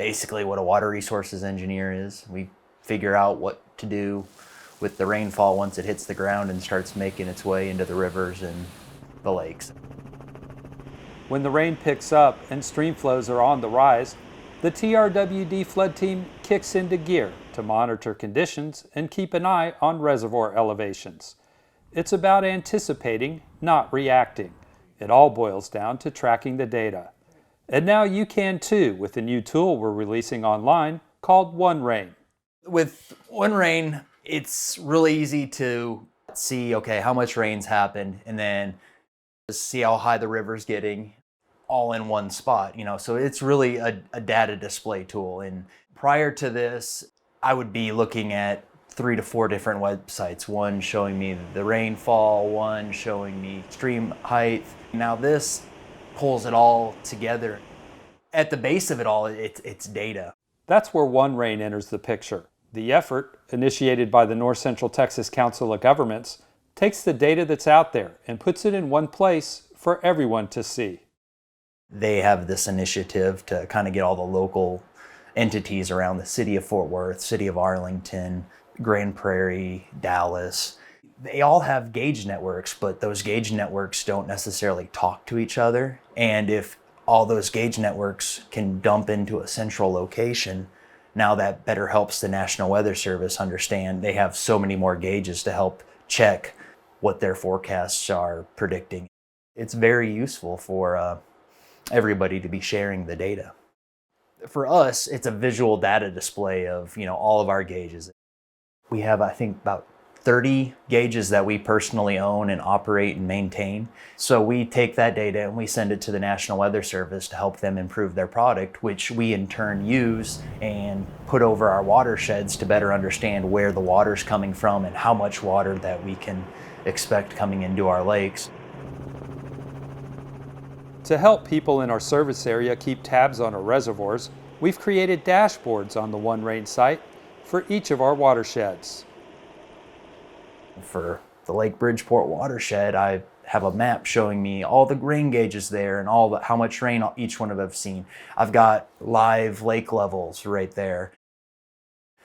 basically what a water resources engineer is. We figure out what to do with the rainfall once it hits the ground and starts making its way into the rivers and the lakes. When the rain picks up and stream flows are on the rise, the TRWD flood team kicks into gear to monitor conditions and keep an eye on reservoir elevations. It's about anticipating, not reacting. It all boils down to tracking the data. And now you can too with a new tool we're releasing online called OneRain. With OneRain, it's really easy to see, okay, how much rain's happened, and then see how high the river's getting, all in one spot, so it's really a data display tool. And prior to this, I would be looking at 3 to 4 different websites, one showing me the rainfall, one showing me stream height. Now this pulls it all together. At the base of it all, it's data. That's where OneRain enters the picture. The effort, initiated by the North Central Texas Council of Governments, takes the data that's out there and puts it in one place for everyone to see. They have this initiative to kind of get all the local entities around the city of Fort Worth, city of Arlington, Grand Prairie, Dallas. They all have gauge networks, but those gauge networks don't necessarily talk to each other. And if all those gauge networks can dump into a central location, now that better helps the National Weather Service understand they have so many more gauges to help check what their forecasts are predicting. It's very useful for everybody to be sharing the data. For us, it's a visual data display of all of our gauges. We have, I think, about 30 gauges that we personally own and operate and maintain. So we take that data and we send it to the National Weather Service to help them improve their product, which we in turn use and put over our watersheds to better understand where the water's coming from and how much water that we can expect coming into our lakes. To help people in our service area keep tabs on our reservoirs, we've created dashboards on the OneRain site for each of our watersheds. For the Lake Bridgeport watershed, I have a map showing me all the rain gauges there and how much rain each one of them have seen. I've got live lake levels right there.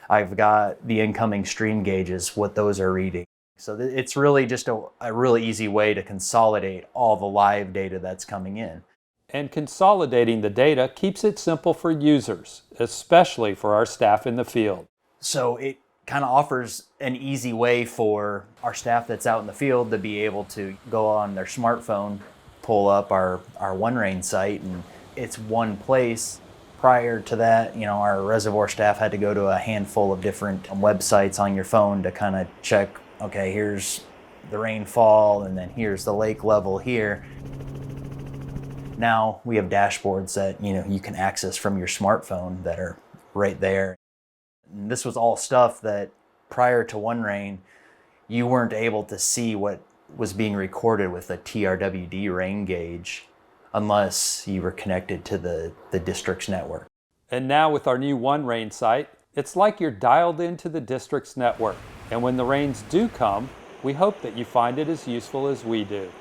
I've got the incoming stream gauges, what those are reading. So it's really just a really easy way to consolidate all the live data that's coming in. And consolidating the data keeps it simple for users, especially for our staff in the field. So it kind of offers an easy way for our staff that's out in the field to be able to go on their smartphone, pull up our OneRain site, and it's one place. Prior to that, our reservoir staff had to go to a handful of different websites on your phone to kind of check, okay, here's the rainfall, and then here's the lake level here. Now we have dashboards that you can access from your smartphone that are right there. And this was all stuff that prior to OneRain, you weren't able to see what was being recorded with a TRWD rain gauge unless you were connected to the district's network. And now with our new OneRain site, it's like you're dialed into the district's network. And when the rains do come, we hope that you find it as useful as we do.